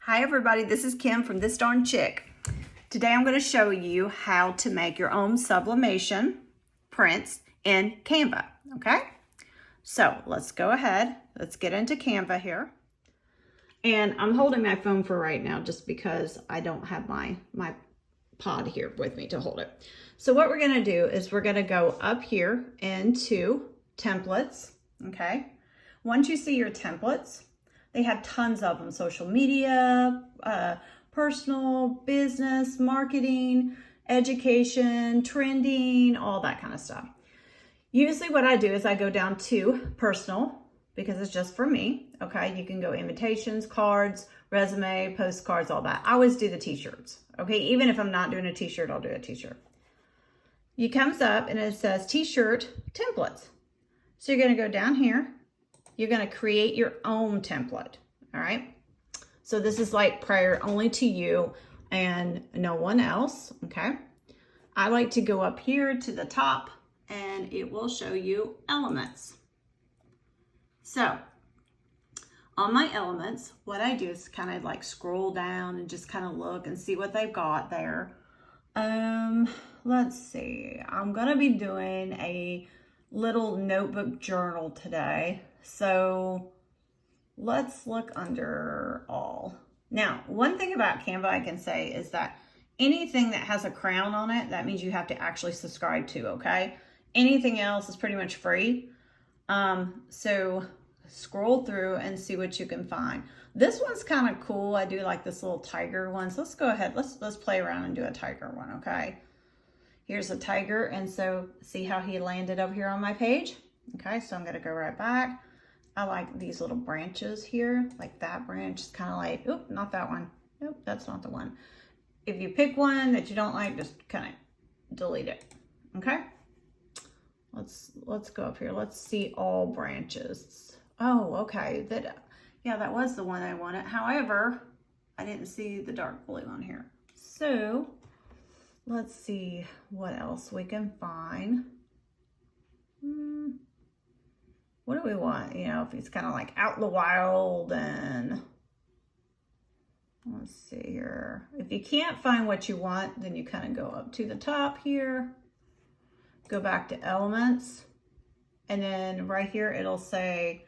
Hi everybody, this is Kim from This Darn Chick. Today I'm going to show you how to make your own sublimation prints in Canva, okay? So let's go ahead, let's get into Canva here. And I'm holding my phone for right now just because I don't have my pod here with me to hold it. So what we're going to do is we're going to go up here into templates, okay? Once you see your templates, they have tons of them: social media, personal, business, marketing, education, trending, all that kind of stuff. Usually what I do is I go down to personal because it's just for me, okay? You can go invitations, cards, resume, postcards, all that. I always do the t-shirts, okay? Even if I'm not doing a t-shirt, I'll do a t-shirt. It comes up and it says t-shirt templates. So you're gonna go down here. You're going to create your own template, all right? So this is like prior only to you and no one else, okay? I like to go up here to the top and it will show you elements. So on my elements, what I do is kind of like scroll down and just kind of look and see what they've got there. Let's see, I'm going to be doing a little notebook journal today. So let's look under all. Now, one thing about Canva I can say is that anything that has a crown on it, that means you have to actually subscribe to, okay? Anything else is pretty much free. So scroll through and see what you can find. This one's kind of cool. I do like this little tiger one. So let's go ahead. Let's play around and do a tiger one, okay? Here's a tiger, and so see how he landed up here on my page? Okay, so I'm gonna go right back. I like these little branches here, like that branch is kind of like, oop, not that one. Nope, that's not the one. If you pick one that you don't like, just kind of delete it, okay? Let's go up here. Let's see all branches. Oh, okay, yeah, that was the one I wanted. However, I didn't see the dark blue on here. So let's see what else we can find. What do we want? You know, if it's kind of like out in the wild, and let's see here. If you can't find what you want, then you kind of go up to the top here, go back to elements, and then right here it'll say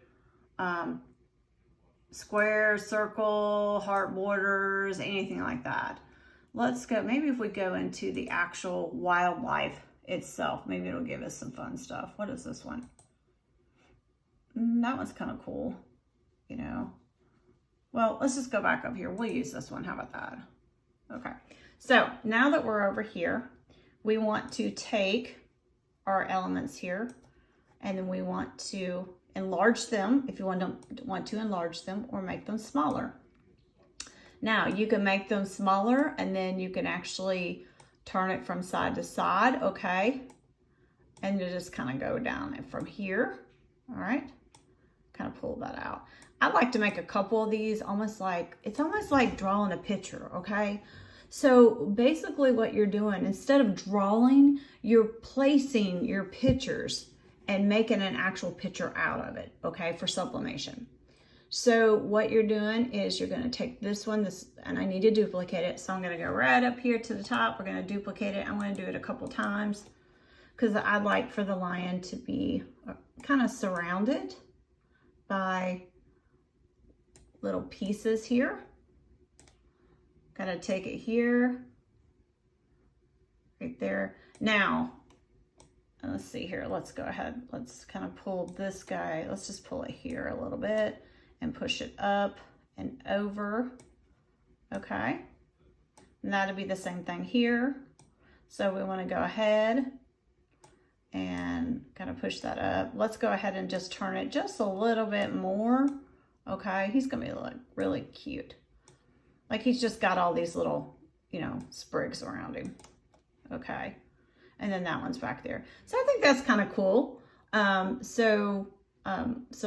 square, circle, heart borders, anything like that. Let's go, maybe if we go into the actual wildlife itself, maybe it'll give us some fun stuff. What is this one? That one's kind of cool, you know. Well, let's just go back up here. We'll use this one. How about that? Okay. So now that we're over here, we want to take our elements here, and then we want to enlarge them if you want to enlarge them, or make them smaller. Now you can make them smaller, and then you can actually turn it from side to side, okay? And you just kind of go down from here, all right? Kind of pull that out. I like to make a couple of these, it's almost like drawing a picture, okay? So basically what you're doing, instead of drawing, you're placing your pictures and making an actual picture out of it, okay, for sublimation. So what you're doing is you're going to take this one, and I need to duplicate it. So I'm going to go right up here to the top. We're going to duplicate it. I'm going to do it a couple times because I'd like for the lion to be kind of surrounded by little pieces here. Got to take it here, right there. Now, let's see here. Let's go ahead. Let's kind of pull this guy. Let's just pull it here a little bit and push it up and over, okay? And that'll be the same thing here. So we wanna go ahead and kind of push that up. Let's go ahead and just turn it just a little bit more, okay? He's gonna be like really cute. Like he's just got all these little, you know, sprigs around him, okay? And then that one's back there. So I think that's kind of cool. So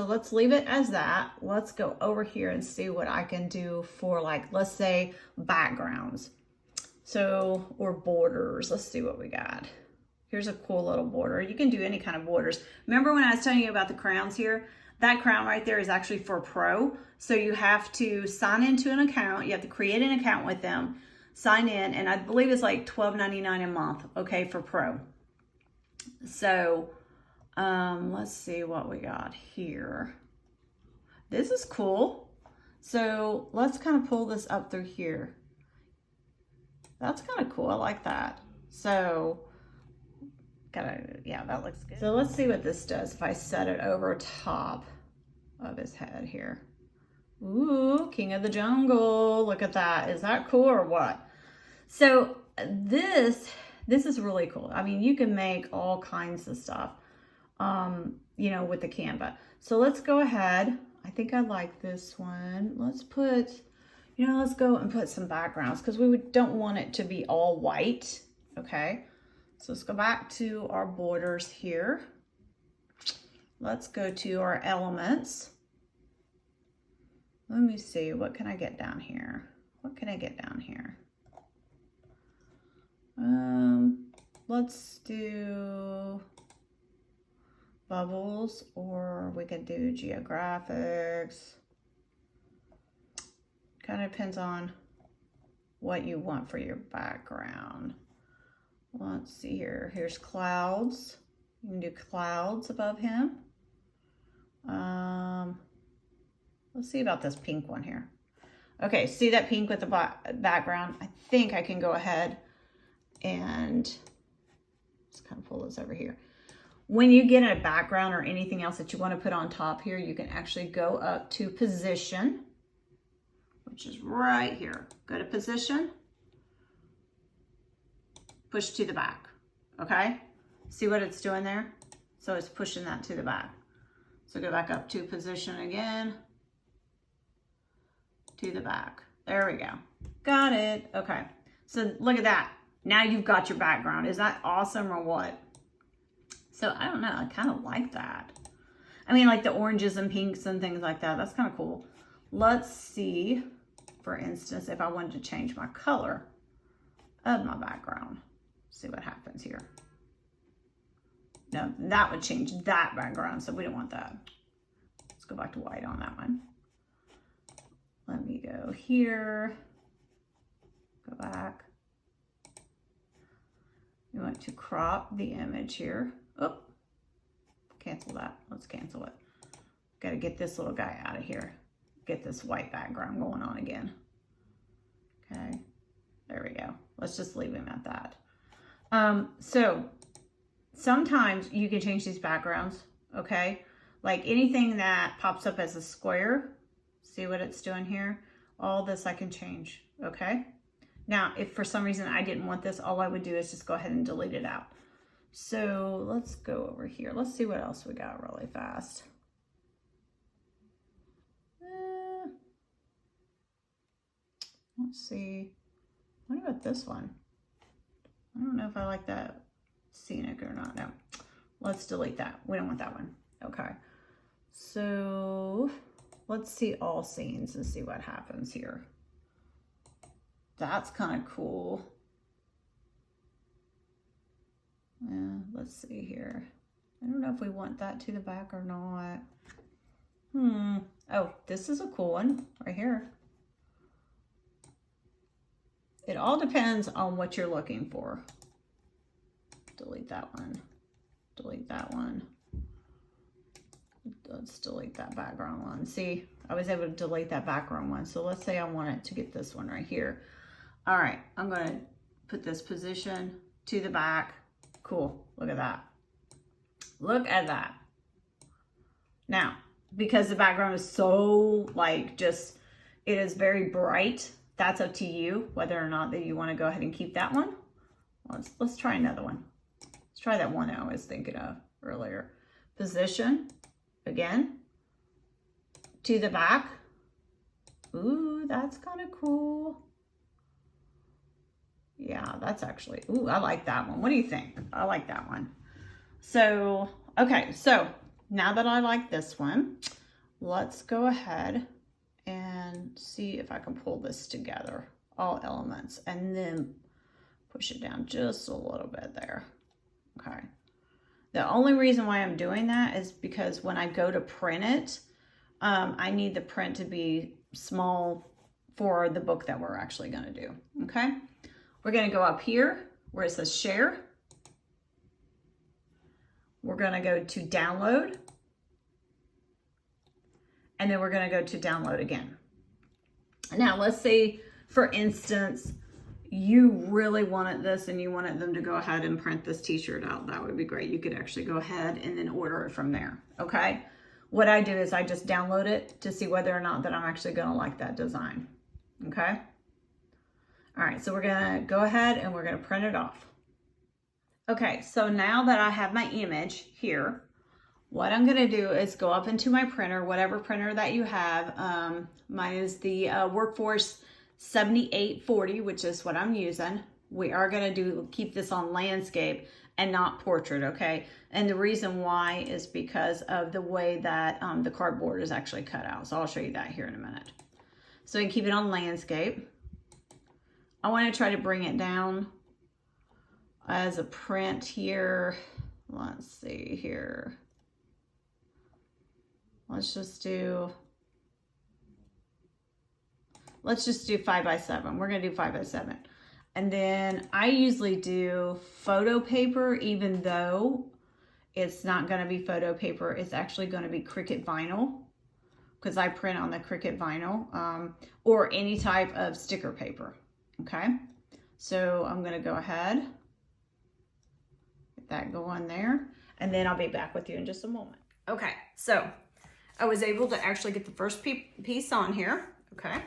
let's leave it as that. Let's go over here and see what I can do for, like, let's say backgrounds. So, or borders. Let's see what we got. Here's a cool little border. You can do any kind of borders. Remember when I was telling you about the crowns here? that crown right there is actually for Pro. So you have to sign into an account. You have to create an account with them, sign in, and I believe it's like $12.99 a month, okay, for Pro. So let's see what we got here. This is cool. So let's kind of pull this up through here. That's kind of cool. I like that. So yeah, that looks good. So let's see what this does if I set it over top of his head here. Ooh, King of the Jungle. Look at that. Is that cool or what? So this is really cool. I mean, you can make all kinds of stuff, you know, with the Canva. So let's go ahead. I think I like this one. Let's put, you know, let's go and put some backgrounds because we don't want it to be all white. Okay. So let's go back to our borders here. Let's go to our elements. Let me see, what can I get down here? What can I get down here? Let's do bubbles, or we could do geographics. Kind of depends on what you want for your background. Let's see here. Here's clouds. You can do clouds above him. Let's see about this pink one here. Okay, see that pink with the background? I think I can go ahead and let's kind of pull this over here. When you get a background or anything else that you want to put on top here, you can actually go up to position, which is right here. Go to position, push to the back, okay? See what it's doing there? So it's pushing that to the back. So go back up to position again, to the back. There we go. Got it. Okay. So look at that. Now you've got your background. Is that awesome or what? So I don't know. I kind of like that. I mean, like the oranges and pinks and things like that. That's kind of cool. Let's see, for instance, if I wanted to change my color of my background. See what happens here. No, that would change that background, so we don't want that. Let's go back to white on that one. Let me go here, go back. We want to crop the image here. Oh, cancel that. Let's cancel it. Got to get this little guy out of here. Get this white background going on again. Okay, there we go. Let's just leave him at that. So sometimes you can change these backgrounds, okay? Like anything that pops up as a square, see what it's doing here? All this I can change, okay? Now, if for some reason I didn't want this, all I would do is just go ahead and delete it out. So let's go over here. Let's see what else we got really fast. Let's see. What about this one? I don't know if I like that scenic or not. No, let's delete that. We don't want that one. Okay. So let's see all scenes and see what happens here. That's kind of cool. Yeah, let's see here. I don't know if we want that to the back or not. Oh, this is a cool one right here. It all depends on what you're looking for. Delete that one. Delete that one. Let's delete that background one. See, I was able to delete that background one. So let's say I wanted to get this one right here. All right, I'm going to put this position to the back. Cool. Look at that. Look at that. Now, because the background is so like just, it is very bright. That's up to you whether or not that you want to go ahead and keep that one. Let's try another one. Let's try that one I was thinking of earlier. Position again to the back. Ooh, that's kind of cool. Yeah, that's actually, ooh, I like that one. What do you think? I like that one. So, okay, so now that I like this one, let's go ahead and see if I can pull this together, all elements, and then push it down just a little bit there. Okay. The only reason why I'm doing that is because when I go to print it, I need the print to be small for the book that we're actually going to do. Okay, we're going to go up here where it says share. We're going to go to download, and then we're going to go to download again. Now let's say, for instance, you really wanted this and you wanted them to go ahead and print this t-shirt out. That would be great. You could actually go ahead and then order it from there. Okay, what I do is I just download it to see whether or not that I'm actually going to like that design. Okay, all right, so we're going to go ahead and we're going to print it off. Okay, so now that I have my image here, what I'm going to do is go up into my printer, whatever printer that you have. Mine is the Workforce 7840, which is what I'm using. We are going to keep this on landscape and not portrait, okay? And the reason why is because of the way that the cardboard is actually cut out. So I'll show you that here in a minute. So we can keep it on landscape. I want to try to bring it down as a print here. Let's see here. Let's just do 5 by 7. We're gonna do 5 by 7. And then I usually do photo paper, even though it's not gonna be photo paper. It's actually gonna be Cricut vinyl, because I print on the Cricut vinyl, or any type of sticker paper, okay? So I'm gonna go ahead, get that going there, and then I'll be back with you in just a moment. Okay, so I was able to actually get the first piece on here, okay?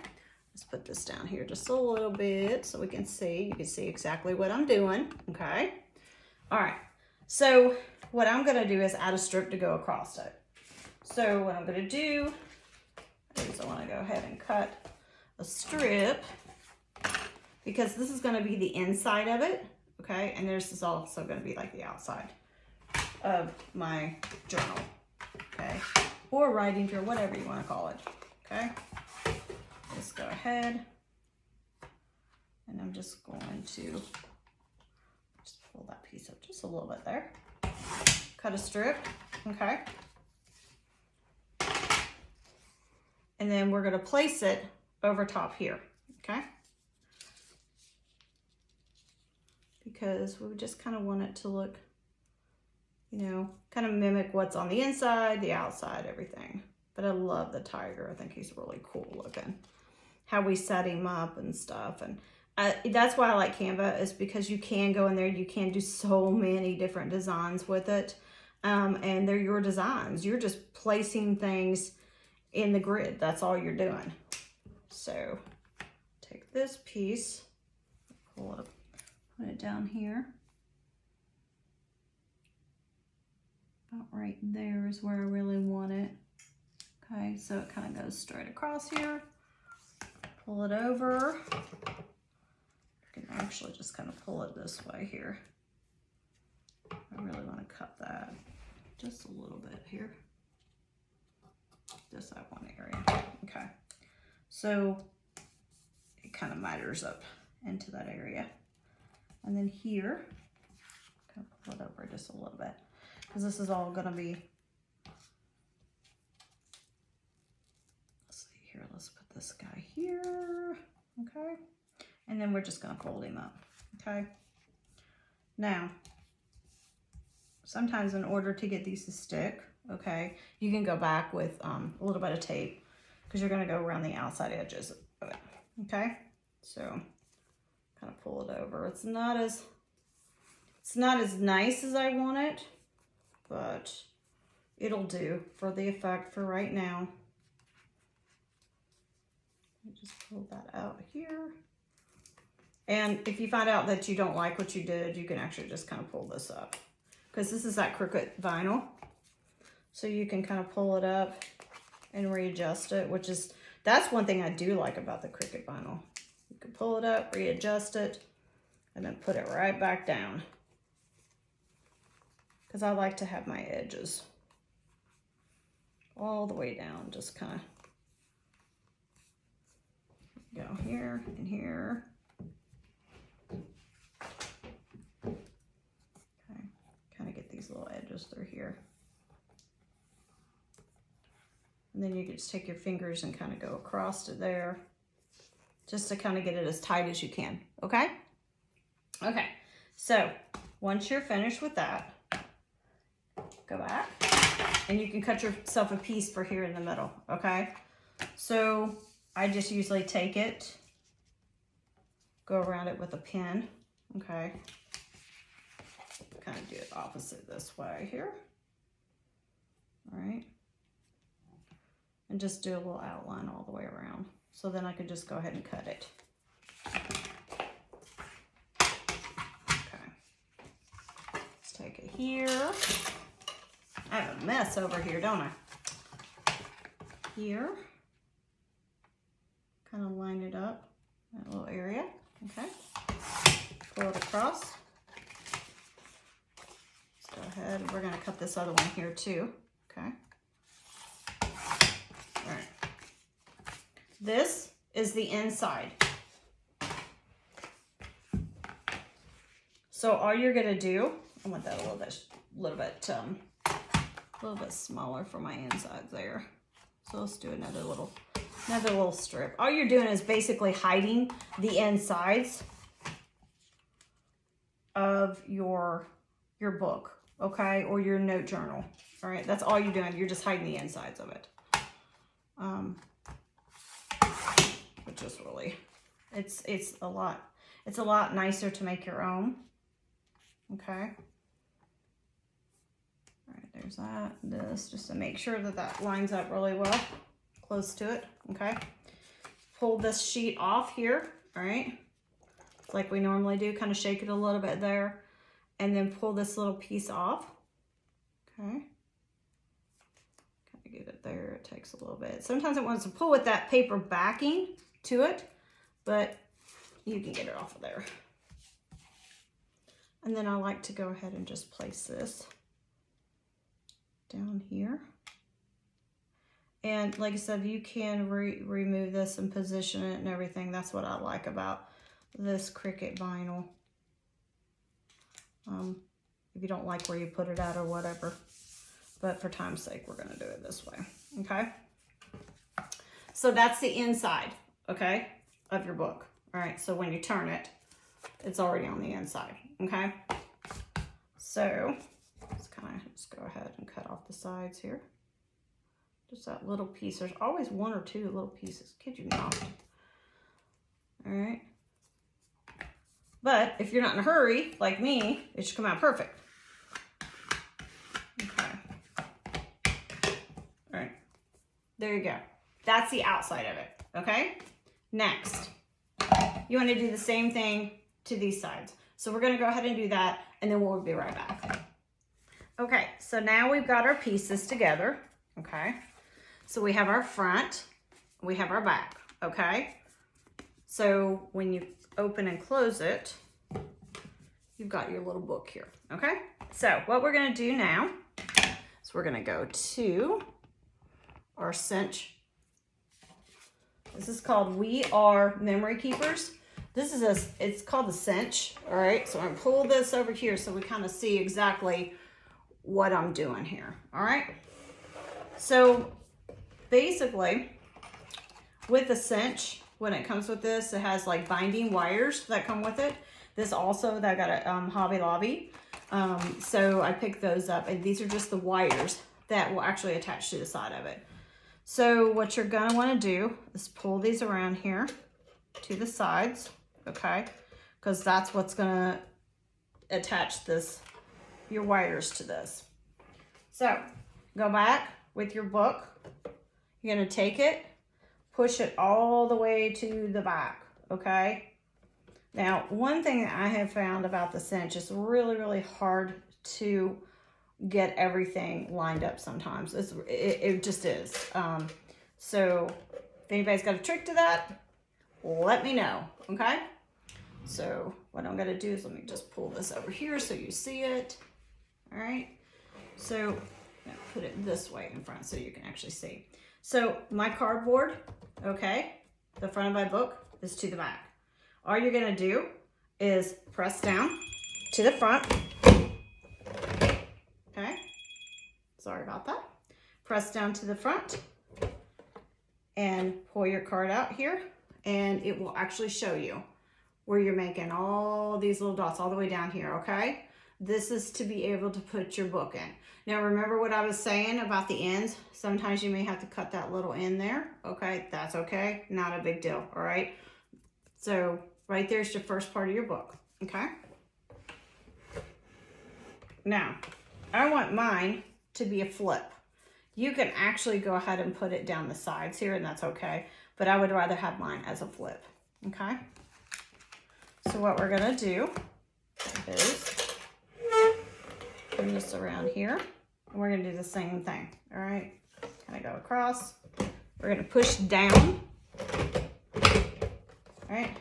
Let's put this down here just a little bit so we can see. You can see exactly what I'm doing, okay? All right, so what I'm gonna do is add a strip to go across it. So what I'm gonna do is I wanna go ahead and cut a strip, because this is gonna be the inside of it, okay? And this is also gonna be like the outside of my journal, okay? Or writing journal, whatever you want to call it, okay? Just go ahead, and I'm just going to just pull that piece up just a little bit there. Cut a strip, okay? And then we're going to place it over top here, okay? Because we just kind of want it to look, you know, kind of mimic what's on the inside, the outside, everything. But I love the tiger. I think he's really cool looking. How we set him up and stuff. And that's why I like Canva, is because you can go in there, you can do so many different designs with it. And they're your designs. You're just placing things in the grid. That's all you're doing. So take this piece, pull it up, put it down here. About right there is where I really want it. Okay, so it kind of goes straight across here. Pull it over. You can actually just kind of pull it this way here. I really want to cut that just a little bit here. Just that one area. Okay, so it kind of miters up into that area. And then here, kind of pull it over just a little bit, because this is all going to be, let's see here, let's put this guy here, okay? And then we're just going to fold him up, okay? Now, sometimes in order to get these to stick, okay, you can go back with a little bit of tape, because you're going to go around the outside edges of it, okay? So, kind of pull it over. It's not as nice as I want it, but it'll do for the effect for right now. Just pull that out here. And if you find out that you don't like what you did, you can actually just kind of pull this up, because this is that Cricut vinyl. So you can kind of pull it up and readjust it, that's one thing I do like about the Cricut vinyl. You can pull it up, readjust it, and then put it right back down. Because I like to have my edges all the way down, just kind of go here and here. Okay, kind of get these these little edges through here. And then you can just take your fingers and kind of go across to there, just to kind of get it as tight as you can, okay? Okay, so once you're finished with that, go back, and you can cut yourself a piece for here in the middle, okay? So I just usually take it, go around it with a pin, okay? Kind of do it opposite this way here, all right? And just do a little outline all the way around. So then I can just go ahead and cut it. Okay. Let's take it here. I have a mess over here, don't I? Here. Kind of line it up, that little area, okay? Pull it across. Let's go ahead, and we're gonna cut this other one here too, okay? All right. This is the inside. So all you're gonna do, I want that a little bit smaller for my insides there. So let's do another little strip. All you're doing is basically hiding the insides of your book, okay, or your note journal. All right, that's all you're doing. You're just hiding the insides of it. Which is really, it's a lot nicer to make your own. Okay. All right, there's that. This, just to make sure that that lines up really well, close to it. Okay. Pull this sheet off here. All right. Like we normally do, kind of shake it a little bit there, and then pull this little piece off. Okay. Get it there. It takes a little bit. Sometimes it wants to pull with that paper backing to it, but you can get it off of there. And then I like to go ahead and just place this down here. And like I said, you can remove this and position it and everything. That's what I like about this Cricut vinyl. If you don't like where you put it at or whatever. But for time's sake, we're gonna do it this way, okay? So that's the inside, okay, of your book. All right, so when you turn it, it's already on the inside, okay? So let's kind of just go ahead and cut off the sides here. Just that little piece. There's always one or two little pieces, kid you not. All right. But if you're not in a hurry, like me, it should come out perfect. There you go. That's the outside of it, okay? Next, you want to do the same thing to these sides. So we're going to go ahead and do that, and then we'll be right back. Okay, so now we've got our pieces together, okay? So we have our front, we have our back, okay? So when you open and close it, you've got your little book here, okay? So what we're going to do now is we're going to go to our cinch. This is called We Are Memory Keepers. This is it's called the cinch. All right, so I'm gonna pull this over here so we kind of see exactly what I'm doing here. All right, so basically with the cinch, when it comes with this, it has like binding wires that come with it. This also, that I got at Hobby Lobby. So I picked those up, and these are just the wires that will actually attach to the side of it. So what you're gonna wanna do is pull these around here to the sides, okay? Because that's what's gonna attach your wires to this. So go back with your book. You're gonna take it, push it all the way to the back, okay? Now, one thing that I have found about the cinch is really, really hard to get everything lined up sometimes. It just is. So if anybody's got a trick to that, let me know, okay? So what I'm gonna do is let me just pull this over here so you see it. All right, so I'm gonna put it this way in front so you can actually see. So my cardboard, okay, the front of my book is to the back. All you're gonna do is press down to the front, sorry about that. Press down to the front and pull your card out here, and it will actually show you where you're making all these little dots all the way down here, okay? This is to be able to put your book in. Now remember what I was saying about the ends? Sometimes you may have to cut that little end there, okay? That's okay, not a big deal, all right? So right there's your first part of your book, okay? Now, I want mine to be a flip. You can actually go ahead and put it down the sides here, and that's okay, but I would rather have mine as a flip, okay? So what we're gonna do is bring this around here, and we're gonna do the same thing, all right? Kind of go across. We're gonna push down, all right?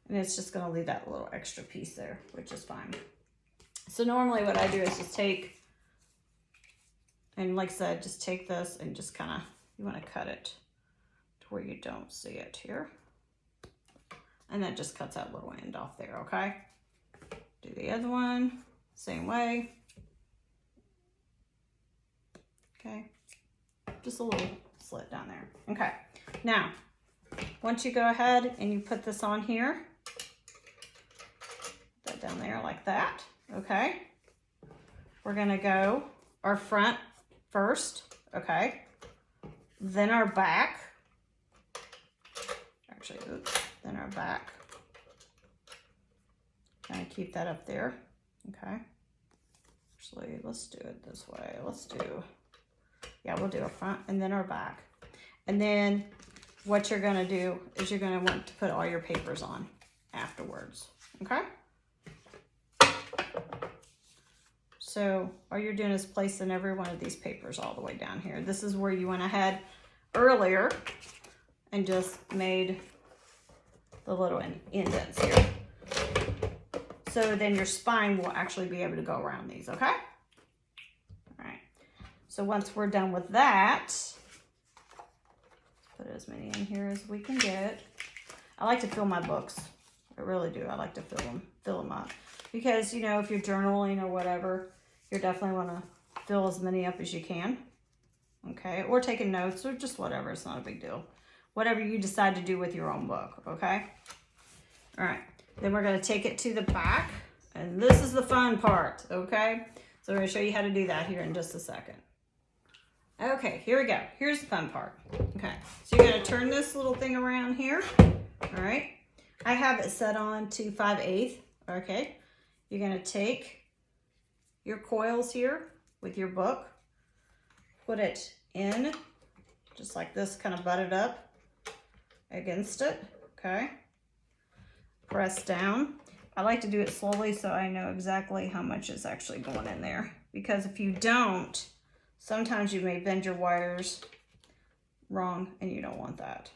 And it's just gonna leave that little extra piece there, which is fine. So normally what I do is just take, and like I said, just take this and just kind of, you want to cut it to where you don't see it here. And that just cuts that little end off there, okay? Do the other one, same way. Okay, just a little slit down there. Okay, now, once you go ahead and you put this on here, put that down there like that. Okay, we're gonna go our front first, okay, then our back, actually, oops, then our back, kind of keep that up there, okay, actually, let's do it this way, yeah, we'll do a front and then our back, and then what you're gonna do is you're gonna want to put all your papers on afterwards, okay? So all you're doing is placing every one of these papers all the way down here. This is where you went ahead earlier and just made the little indents here. So then your spine will actually be able to go around these, okay? All right, so once we're done with that, put as many in here as we can get. I like to fill my books. I really do. I like to fill them up. Because, you know, if you're journaling or whatever, you definitely want to fill as many up as you can. Okay, or taking notes or just whatever. It's not a big deal. Whatever you decide to do with your own book, okay? All right, then we're going to take it to the back. And this is the fun part, okay? So I'm going to show you how to do that here in just a second. Okay, here we go. Here's the fun part. Okay, so you're going to turn this little thing around here. All right, I have it set on to 5/8. Okay, you're going to take your coils here with your book, put it in just like this, kind of butt it up against it, okay? Press down. I like to do it slowly so I know exactly how much is actually going in there, because if you don't, sometimes you may bend your wires wrong and you don't want that,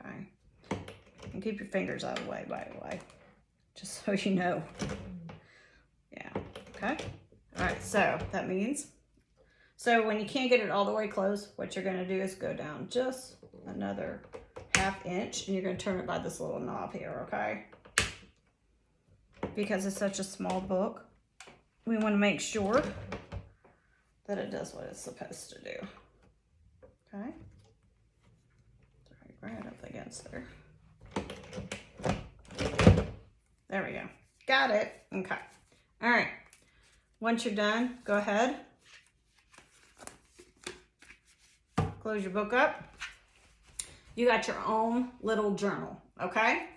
okay? And keep your fingers out of the way, by the way, just so you know. Yeah, okay? All right, so that means, so when you can't get it all the way closed, what you're gonna do is go down just another 1/2 inch and you're gonna turn it by this little knob here, okay? Because it's such a small book, we wanna make sure that it does what it's supposed to do, okay? Right up against there. There we go, got it, okay. All right. Once you're done, go ahead, close your book up. You got your own little journal, okay?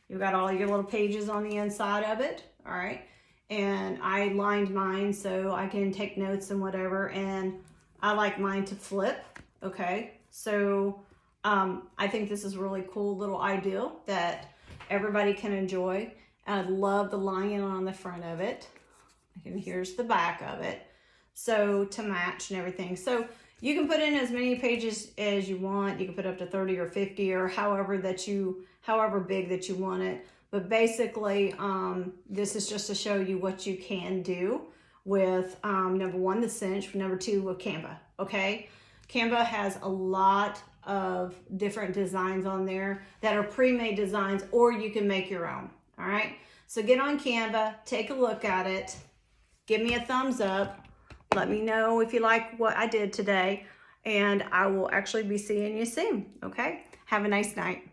You got all your little pages on the inside of it, all right? And I lined mine so I can take notes and whatever, and I like mine to flip, okay? So I think this is a really cool little idea that everybody can enjoy. And I love the lion on the front of it. And here's the back of it, so to match and everything. So you can put in as many pages as you want. You can put up to 30 or 50 or however big that you want it. But basically, this is just to show you what you can do with number one, the Cinch, number two, with Canva, okay? Canva has a lot of different designs on there that are pre-made designs, or you can make your own, all right? So get on Canva, take a look at it. Give me a thumbs up. Let me know if you like what I did today, and I will actually be seeing you soon, okay? Have a nice night.